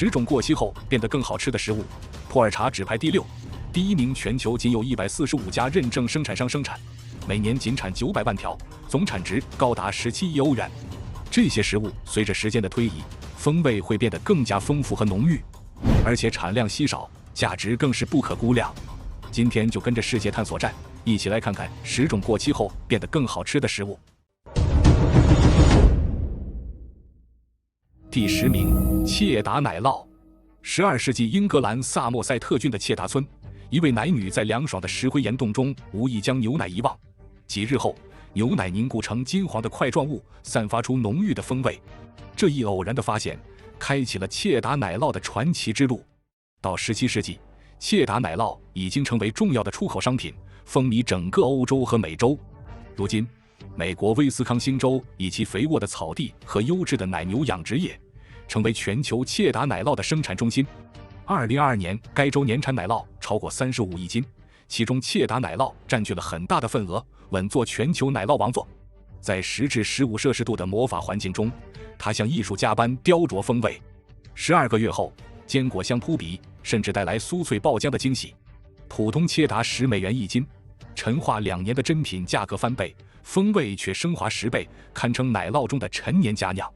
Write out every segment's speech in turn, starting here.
10种过期后变得更好吃的食物，普洱茶只排第6，第1名全球仅有145家认证生产商生产，每年仅产900万条，总产值高达17亿欧元。这些食物随着时间的推移，风味会变得更加丰富和浓郁，而且产量稀少，价值更是不可估量。今天就跟着世界探索站一起来看看10种过期后变得更好吃的食物。第10名，切达奶酪。12世纪英格兰萨默塞特郡的切达村，一位奶女在凉爽的石灰岩洞中无意将牛奶遗忘。几日后，牛奶凝固成金黄的块状物，散发出浓郁的风味。这一偶然的发现，开启了切达奶酪的传奇之路。到17世纪，切达奶酪已经成为重要的出口商品，风靡整个欧洲和美洲。如今，美国威斯康星州以其肥沃的草地和优质的奶牛养殖业，成为全球切达奶酪的生产中心。2022年，该州年产奶酪超过35亿斤，其中切达奶酪占据了很大的份额，稳坐全球奶酪王座。在10至15摄氏度的魔法环境中，它像艺术家般雕琢风味。12个月后，坚果香扑鼻，甚至带来酥脆爆浆的惊喜。普通切达$101斤，陈化2年的珍品价格翻倍，风味却升华10倍，堪称奶酪中的陈年佳酿。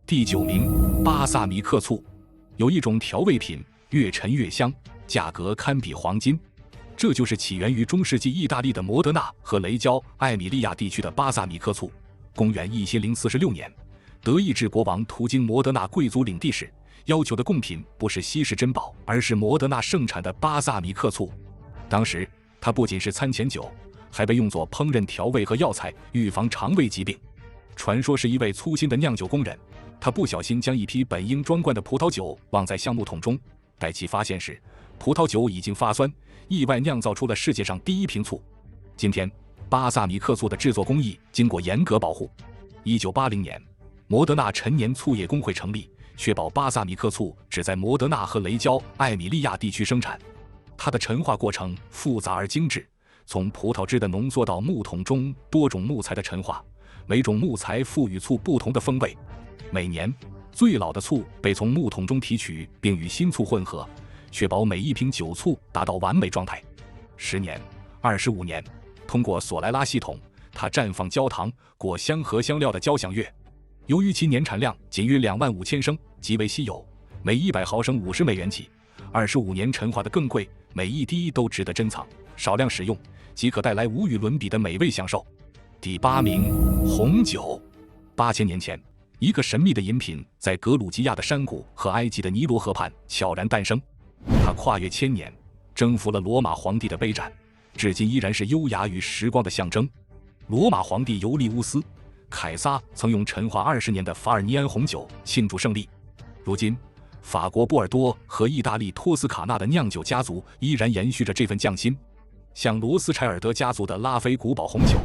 第9名，巴萨米克醋。有一种调味品越陈越香，价格堪比黄金。这就是起源于中世纪意大利的摩德纳和雷焦艾米利亚地区的巴萨米克醋。公元1046年，德意志国王途经摩德纳贵族领地时，要求的贡品不是稀世珍宝，而是摩德纳盛产的巴萨米克醋。当时它不仅是餐前酒，还被用作烹饪调味和药材，预防肠胃疾病。传说是一位粗心的酿酒工人，他不小心将一批本应装罐的葡萄酒忘在橡木桶中，待其发现时，葡萄酒已经发酸，意外酿造出了世界上第1瓶醋。今天，巴萨米克醋的制作工艺经过严格保护。1980年，摩德纳陈年醋业工会成立，确保巴萨米克醋只在摩德纳和雷焦艾米利亚地区生产。它的陈化过程复杂而精致，从葡萄汁的浓缩到木桶中多种木材的陈化，每种木材赋予醋不同的风味。每年，最老的醋被从木桶中提取并与新醋混合，确保每一瓶酒醋达到完美状态。10年、25年，通过索莱拉系统，它绽放焦糖、果香和香料的交响乐。由于其年产量仅约25000升，极为稀有，每100毫升$50起，25年陈化的更贵，每一滴都值得珍藏，少量使用即可带来无与伦比的美味享受。第8名，红酒。8000年前，一个神秘的饮品在格鲁吉亚的山谷和埃及的尼罗河畔悄然诞生，它跨越1000年，征服了罗马皇帝的杯盏，至今依然是优雅与时光的象征。罗马皇帝尤利乌斯·凯撒曾用陈化20年的法尔尼安红酒庆祝胜利。如今，法国波尔多和意大利托斯卡纳的酿酒家族依然延续着这份匠心。像罗斯柴尔德家族的拉菲古堡红酒，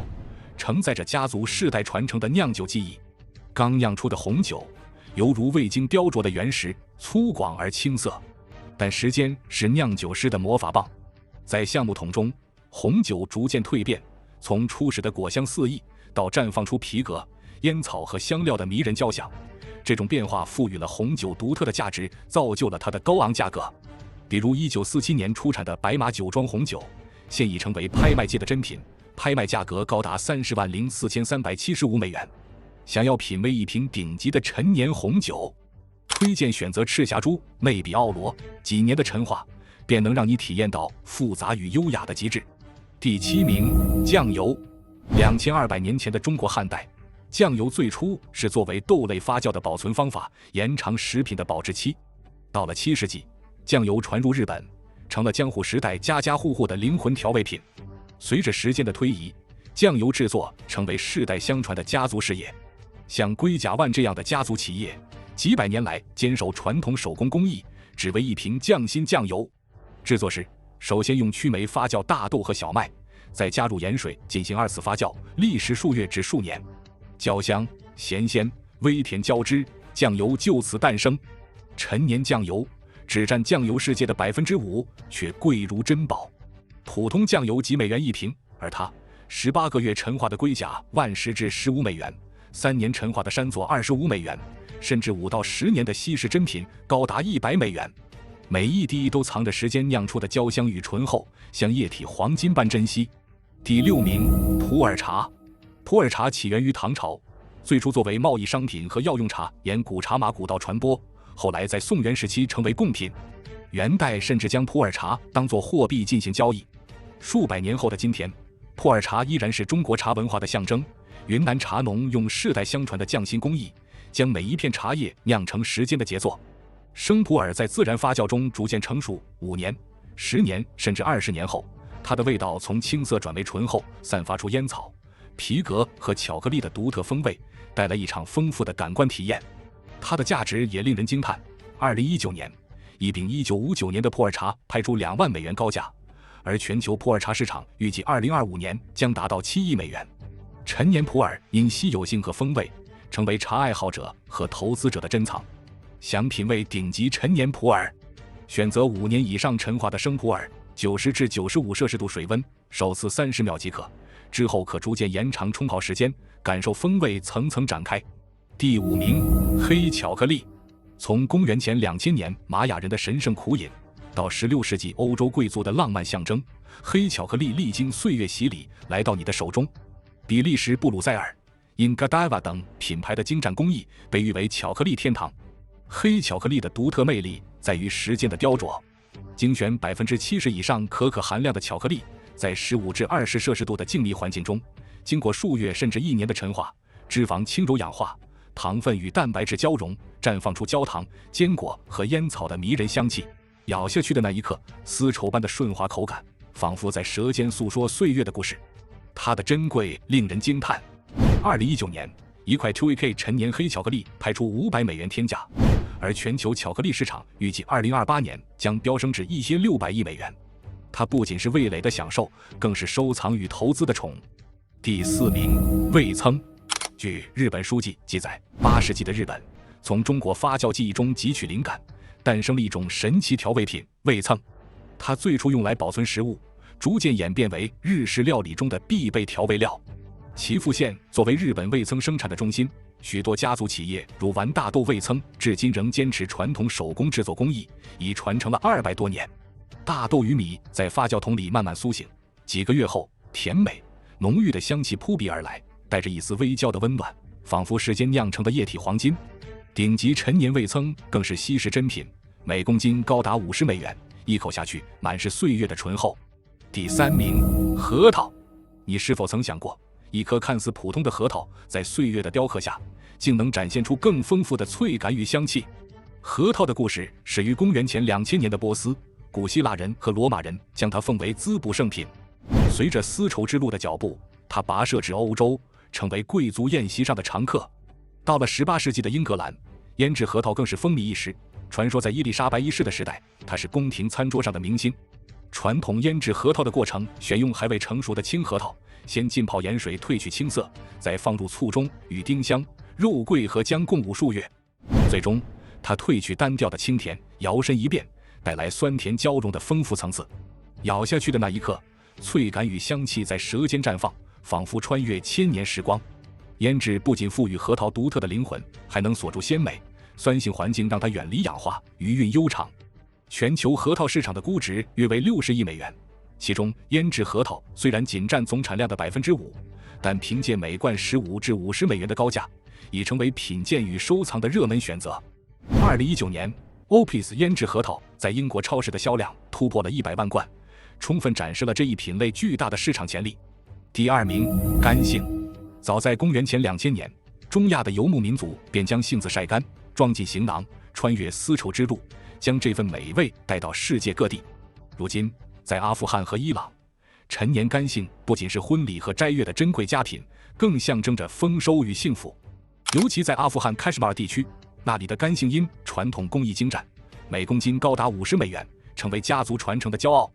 承载着家族世代传承的酿酒技艺。刚酿出的红酒，犹如未经雕琢的原石，粗犷而青涩。但时间是酿酒师的魔法棒，在橡木桶中，红酒逐渐蜕变，从初始的果香四溢，到绽放出皮革、烟草和香料的迷人交响。这种变化赋予了红酒独特的价值，造就了它的高昂价格。比如1947年出产的白马酒庄红酒，现已成为拍卖界的珍品，拍卖价格高达$300,4375。想要品味一瓶顶级的陈年红酒，推荐选择赤霞珠内比奥罗，几年的陈化便能让你体验到复杂与优雅的极致。第7名，酱油。2200年前的中国汉代，酱油最初是作为豆类发酵的保存方法，延长食品的保质期。到了7世纪，酱油传入日本，成了江户时代家家户户的灵魂调味品。随着时间的推移，酱油制作成为世代相传的家族事业。像龟甲万这样的家族企业，几百年来坚守传统手工工艺，只为一瓶匠心酱油。制作时，首先用曲霉发酵大豆和小麦，再加入盐水进行2次发酵，历时数月至数年。焦香、咸鲜、微甜交织，酱油就此诞生。陈年酱油只占酱油世界的5%，却贵如珍宝。普通酱油几$1瓶，而它18个月陈化的龟甲万10至$15，3年陈化的山佐$25，甚至5到10年的稀世珍品高达$100，每一滴都藏着时间酿出的焦香与醇厚，像液体黄金般珍惜。第6名，普洱茶。普洱茶起源于唐朝，最初作为贸易商品和药用茶沿古茶马古道传播，后来在宋元时期成为贡品。元代甚至将普洱茶当作货币进行交易。数百年后的今天，普洱茶依然是中国茶文化的象征。云南茶农用世代相传的匠心工艺，将每一片茶叶酿成时间的杰作。生普洱在自然发酵中逐渐成熟，5年、10年甚至20年后，它的味道从青涩转为醇厚，散发出烟草、皮革和巧克力的独特风味，带来一场丰富的感官体验。它的价值也令人惊叹。2019年，一瓶1959年的普洱茶拍出$2万高价，而全球普洱茶市场预计2025年将达到$7亿。陈年普洱因稀有性和风味，成为茶爱好者和投资者的珍藏。想品味顶级陈年普洱，选择5年以上陈化的生普洱，90至95摄氏度水温，首次30秒即可，之后可逐渐延长冲泡时间，感受风味层层展开。第5名，黑巧克力。从公元前2000年玛雅人的神圣苦饮，到16世纪欧洲贵族的浪漫象征，黑巧克力历经岁月洗礼，来到你的手中。比利时布鲁塞尔、因 Godiva 等品牌的精湛工艺被誉为巧克力天堂。黑巧克力的独特魅力在于时间的雕琢，精选70%以上可可含量的巧克力，在15至20摄氏度的静谧环境中，经过数月甚至1年的陈化，脂肪轻柔氧化，糖分与蛋白质交融，绽放出焦糖、坚果和烟草的迷人香气。咬下去的那一刻，丝绸般的顺滑口感，仿佛在舌尖诉说岁月的故事。它的珍贵令人惊叹。2019年，一块 2AK 陈年黑巧克力拍出$500天价，而全球巧克力市场预计2028年将飙升至$1600亿。它不仅是味蕾的享受，更是收藏与投资的宠。第4名，味噌。据日本书记记载，8世纪的日本从中国发酵技艺中汲取灵感，诞生了一种神奇调味品味噌。它最初用来保存食物，逐渐演变为日式料理中的必备调味料。岐阜县作为日本味噌生产的中心，许多家族企业如丸大豆味噌至今仍坚持传统手工制作工艺，已传承了200多年。大豆与米在发酵桶里慢慢苏醒，几个月后，甜美浓郁的香气扑鼻而来，带着一丝微焦的温暖，仿佛时间酿成的液体黄金。顶级陈年味噌更是稀世珍品，每公斤高达$50，一口下去满是岁月的醇厚。第3名，核桃。你是否曾想过，一颗看似普通的核桃，在岁月的雕刻下，竟能展现出更丰富的脆感与香气？核桃的故事始于公元前2000年的波斯，古希腊人和罗马人将它奉为滋补圣品。随着丝绸之路的脚步，它跋涉至欧洲，成为贵族宴席上的常客。到了18世纪的英格兰，腌制核桃更是风靡一时。传说在伊丽莎白一世的时代，它是宫廷餐桌上的明星。传统腌制核桃的过程，选用还未成熟的青核桃，先浸泡盐水褪去青色，再放入醋中与丁香、肉桂和姜共舞数月，最终它褪去单调的清甜，摇身一变，带来酸甜交融的丰富层次。咬下去的那一刻，脆感与香气在舌尖绽放，仿佛穿越1000年时光。腌制不仅赋予核桃独特的灵魂，还能锁住鲜美，酸性环境让它远离氧化，余韵悠长。全球核桃市场的估值约为$60亿，其中腌制核桃虽然仅占总产量的5%，但凭借每罐15至50美元的高价，已成为品鉴与收藏的热门选择。2019年 Opus 腌制核桃在英国超市的销量突破了100万罐，充分展示了这一品类巨大的市场潜力。第2名，干杏。早在公元前2000年，中亚的游牧民族便将杏子晒干，装进行囊，穿越丝绸之路，将这份美味带到世界各地。如今，在阿富汗和伊朗，陈年干杏不仅是婚礼和斋月的珍贵佳品，更象征着丰收与幸福。尤其在阿富汗开什马尔地区，那里的干杏因传统工艺精湛，每公斤高达$50，成为家族传承的骄傲。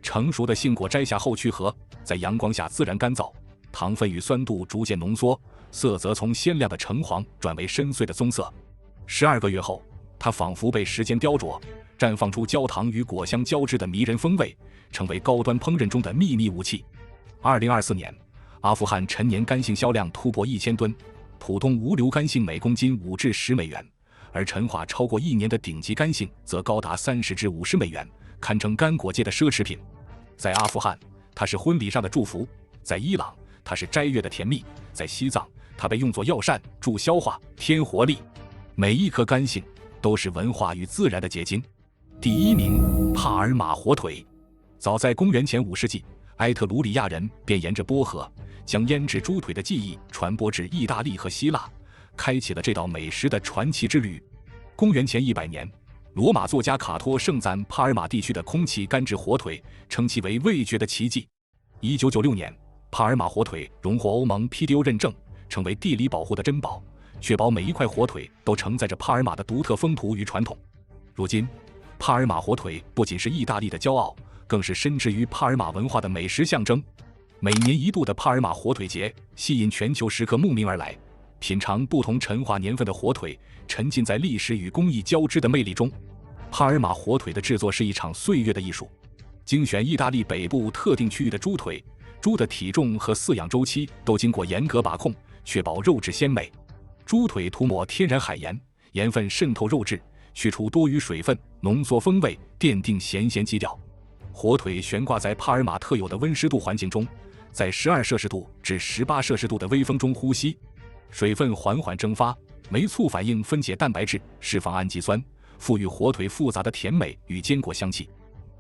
成熟的杏果摘下后去核，在阳光下自然干燥，糖分与酸度逐渐浓缩，色泽从鲜亮的橙黄转为深邃的棕色。12个月后，它仿佛被时间雕琢，绽放出焦糖与果香交织的迷人风味，成为高端烹饪中的秘密武器。2024年，阿富汗陈年干杏销量突破1000吨，普通无硫干性每公斤5至10美元，而陈化超过1年的顶级干性则高达30至50美元，堪称干果界的奢侈品。在阿富汗，它是婚礼上的祝福；在伊朗，它是斋月的甜蜜；在西藏，它被用作药膳，助消化、添活力。每一颗干性都是文化与自然的结晶。第1名，帕尔马火腿。早在公元前5世纪，埃特鲁里亚人便沿着波河，将腌制猪腿的技艺传播至意大利和希腊，开启了这道美食的传奇之旅。公元前100年，罗马作家卡托盛赞帕尔马地区的空气干制火腿，称其为味觉的奇迹。1996年，帕尔马火腿荣获欧盟 PDO 认证，成为地理保护的珍宝，确保每一块火腿都承载着帕尔马的独特风土与传统。如今，帕尔马火腿不仅是意大利的骄傲，更是深植于帕尔马文化的美食象征。每年1度的帕尔马火腿节吸引全球食客慕名而来，品尝不同陈化年份的火腿，沉浸在历史与工艺交织的魅力中。帕尔马火腿的制作是一场岁月的艺术，精选意大利北部特定区域的猪腿，猪的体重和饲养周期都经过严格把控，确保肉质鲜美。猪腿涂抹天然海盐，盐分渗透肉质，去除多余水分，浓缩风味，奠定咸基调。火腿悬挂在帕尔马特有的温湿度环境中，在12摄氏度至18摄氏度的微风中呼吸，水分缓缓蒸发，酶促反应分解蛋白质，释放氨基酸，赋予火腿复杂的甜美与坚果香气。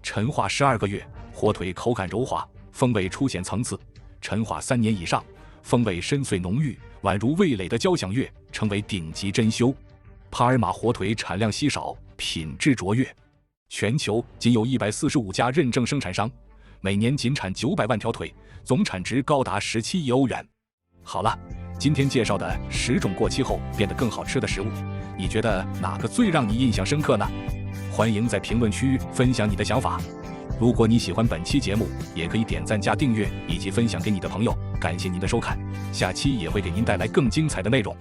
陈化12个月，火腿口感柔滑，风味初显层次；陈化3年以上，风味深邃浓郁，宛如味蕾的交响乐，成为顶级珍馐。帕尔马火腿产量稀少，品质卓越，全球仅有145家认证生产商，每年仅产900万条腿，总产值高达17亿欧元。好了，今天介绍的10种过期后变得更好吃的食物，你觉得哪个最让你印象深刻呢？欢迎在评论区分享你的想法。如果你喜欢本期节目，也可以点赞加订阅以及分享给你的朋友。感谢您的收看，下期也会给您带来更精彩的内容。